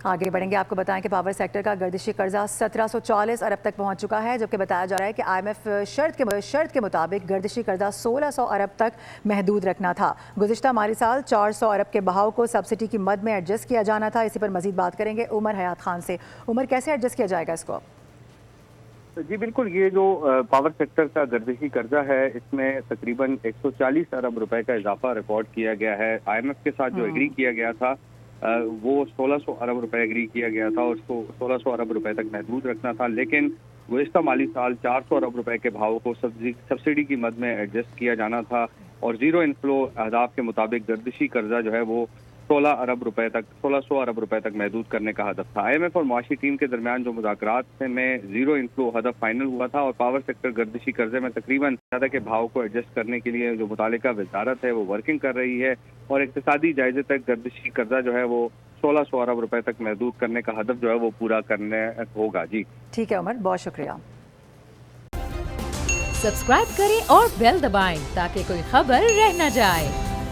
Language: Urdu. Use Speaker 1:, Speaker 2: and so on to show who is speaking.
Speaker 1: آگے بڑھیں گے، آپ کو بتائیں کہ پاور سیکٹر کا گردشی قرضہ 1740 ارب تک پہنچ چکا ہے، جبکہ بتایا جا رہا ہے کہ آئی ایم ایف شرط کے مطابق گردشی قرضہ 1600 ارب تک محدود رکھنا تھا۔ گزشتہ مالی سال 400 ارب کے بہاؤ کو سبسڈی کی مد میں ایڈجسٹ کیا جانا تھا۔ اسی پر مزید بات کریں گے عمر حیات خان سے۔ عمر، کیسے ایڈجسٹ کیا جائے گا اس کو؟
Speaker 2: جی بالکل، یہ جو پاور سیکٹر کا گردشی قرضہ ہے اس میں تقریباً 140 ارب روپے کا اضافہ ریکارڈ کیا گیا ہے۔ آئی ایم ایف کے ساتھ جو ایگری کیا گیا تھا وہ 1600 ارب روپے ایگری کیا گیا تھا اور اس کو 1600 ارب روپے تک محدود رکھنا تھا، لیکن گزشتہ مالی سال 400 ارب روپے کے بھاؤ کو سبسڈی کی مد میں ایڈجسٹ کیا جانا تھا اور زیرو انفلو اہداف کے مطابق گردشی قرضہ جو ہے وہ 1600 ارب روپے تک محدود کرنے کا ہدف تھا۔ آئی ایم ایف اور معاشی ٹیم کے درمیان جو مذاکرات میں زیرو انفلو ہدف فائنل ہوا تھا اور پاور سیکٹر گردشی قرضے میں تقریباً زیادہ کے بھاؤ کو ایڈجسٹ کرنے کے لیے جو متعلقہ وزارت ہے وہ ورکنگ کر رہی ہے اور اقتصادی جائزے تک گردشی قرضہ جو ہے وہ 1600 ارب روپے تک محدود کرنے کا ہدف جو ہے وہ پورا کرنے ہوگا۔ جی
Speaker 1: ٹھیک ہے عمر، بہت شکریہ۔
Speaker 3: سبسکرائب کریں اور بیل دبائیں تاکہ کوئی خبر رہ نہ جائے۔